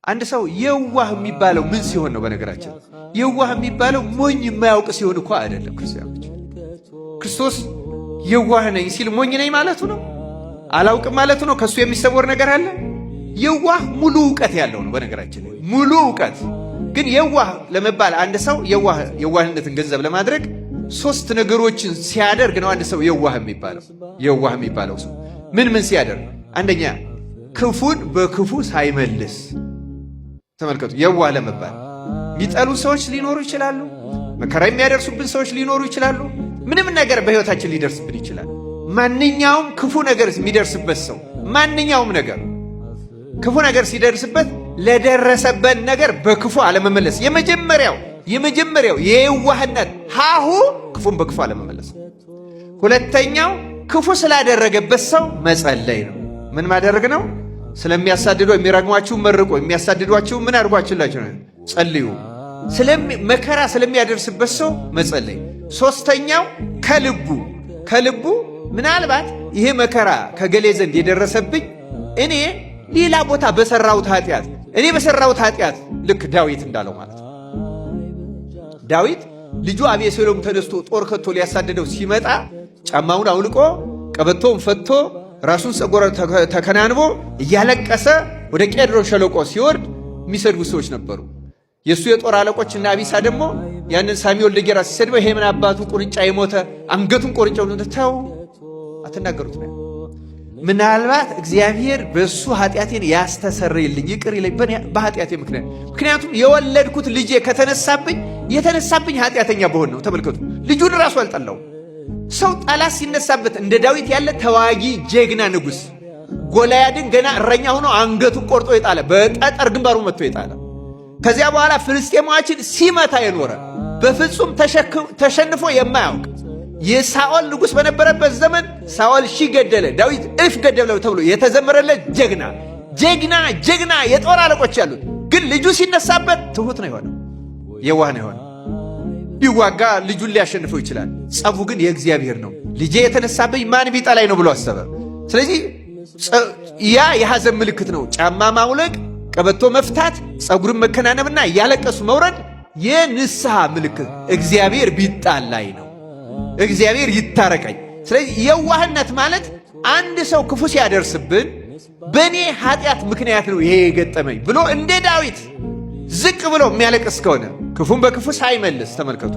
አንድ ሰው የዋህ የሚባለው ምን ሲሆን ነው? በነገራችን የዋህ የሚባለው ሞኝ የማያውቅ ሲሆን እኮ አይደለም። ክርስቲያኖች ክርስቶስ የዋህ ነኝ ሲል ሞኝ ነኝ ማለቱ ነው? አላውቅም ማለቱ ነው? ከሱ የሚሰወር ነገር አለ? የዋህ ሙሉ ዕውቀት ያለው ነው። በነገራችን ሙሉ ዕውቀት ግን የዋህ ለመባል አንድ ሰው የዋህነትን ገንዘብ ለማድረግ ሶስት ነገሮችን ሲያደርግ ነው አንድ ሰው የዋህ የሚባለው። የዋህ የሚባለው ሰው ምን ሲያደርግ? አንደኛ ክፉን በክፉ ሳይመልስ። ተመልከቱ፣ የዋህ ለመባል የሚጠሉ ሰዎች ሊኖሩ ይችላሉ። መከራ የሚያደርሱብን ሰዎች ሊኖሩ ይችላሉ። ምንም ነገር በሕይወታችን ሊደርስብን ይችላል። ማንኛውም ክፉ ነገር የሚደርስበት ሰው ማንኛውም ነገር ክፉ ነገር ሲደርስበት ለደረሰበት ነገር በክፉ አለመመለስ የመጀመሪያው የዋህነት ሀሁ ክፉን በክፉ አለመመለስ። ሁለተኛው ክፉ ስላደረገበት ሰው መጸለይ ነው። ምን ማደረግ ነው? ስለሚያሳድዱ የሚረግሟችሁ መርቁ፣ የሚያሳድዷችሁ ምን አድርጓችሁላችሁ ነው? ጸልዩ። መከራ ስለሚያደርስበት ሰው መጸለይ። ሶስተኛው ከልቡ ምናልባት ይሄ መከራ ከገሌ ዘንድ የደረሰብኝ እኔ ሌላ ቦታ በሰራሁት ኃጢአት ልክ ዳዊት እንዳለው ማለት ነው። ዳዊት ልጁ አቤሴሎም ተነስቶ ጦር ከቶ ሊያሳደደው ሲመጣ ጫማውን አውልቆ ቀበቶውን ፈቶ ራሱን ጸጉር ተከናንቦ እያለቀሰ ወደ ቄድሮን ሸለቆ ሲወርድ የሚሰድቡ ሰዎች ነበሩ። የእሱ የጦር አለቆችና አቢሳ ደግሞ ያንን ሳሚ ወልደ ጌራ ሲሰድበው ይሄ ምን አባቱ ቁርንጫ የሞተ አንገቱን ቆርጨው ተው አትናገሩት ነው። ምናልባት እግዚአብሔር በሱ ኃጢአቴን ያስተሰርይልኝ ይቅር ይለኝ በኃጢአቴ ምክንያቱም የወለድኩት ልጄ የተነሳብኝ ኃጢአተኛ በሆን ነው። ተመልከቱ፣ ልጁን ራሱ አልጠላው። ሰው ጠላት ሲነሳበት እንደ ዳዊት ያለ ተዋጊ ጀግና ንጉሥ ጎልያድን ገና እረኛ ሆኖ አንገቱን ቆርጦ የጣለ በጠጠር ግንባሩ መጥቶ የጣለ ከዚያ በኋላ ፍልስጤማውያንን ሲመታ የኖረ በፍጹም ተሸንፎ የማያውቅ የሳኦል ንጉሥ በነበረበት ዘመን ሳኦል ሺህ ገደለ፣ ዳዊት እልፍ ገደለ ተብሎ የተዘመረለት ጀግና የጦር አለቆች ያሉት ግን ልጁ ሲነሳበት ትሁት ነው የሆነው፣ የዋህ ነው የሆነው። ቢዋጋ ልጁን ሊያሸንፈው ይችላል። ጸቡ ግን የእግዚአብሔር ነው። ልጄ የተነሳብኝ ማን ቢጠላኝ ነው ብሎ አሰበ። ስለዚህ ያ የሐዘን ምልክት ነው። ጫማ ማውለቅ፣ ቀበቶ መፍታት፣ ጸጉርን መከናነብና እያለቀሱ መውረድ የንስሐ ምልክት። እግዚአብሔር ቢጣላይ ነው፣ እግዚአብሔር ይታረቀኝ። ስለዚህ የዋህነት ማለት አንድ ሰው ክፉ ሲያደርስብን በእኔ ኃጢአት ምክንያት ነው ይሄ የገጠመኝ ብሎ እንደ ዳዊት ዝቅ ብሎ የሚያለቅስ ከሆነ ክፉን በክፉ ሳይመልስ፣ ተመልከቱ።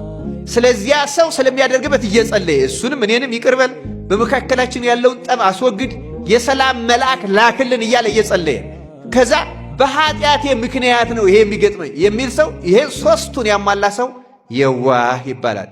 ስለዚያ ሰው ስለሚያደርግበት እየጸለየ እሱንም እኔንም ይቅርበል፣ በመካከላችን ያለውን ጠብ አስወግድ፣ የሰላም መልአክ ላክልን እያለ እየጸለየ ከዛ በኃጢአቴ ምክንያት ነው ይሄ የሚገጥመኝ የሚል ሰው ይሄ ሶስቱን ያሟላ ሰው የዋህ ይባላል።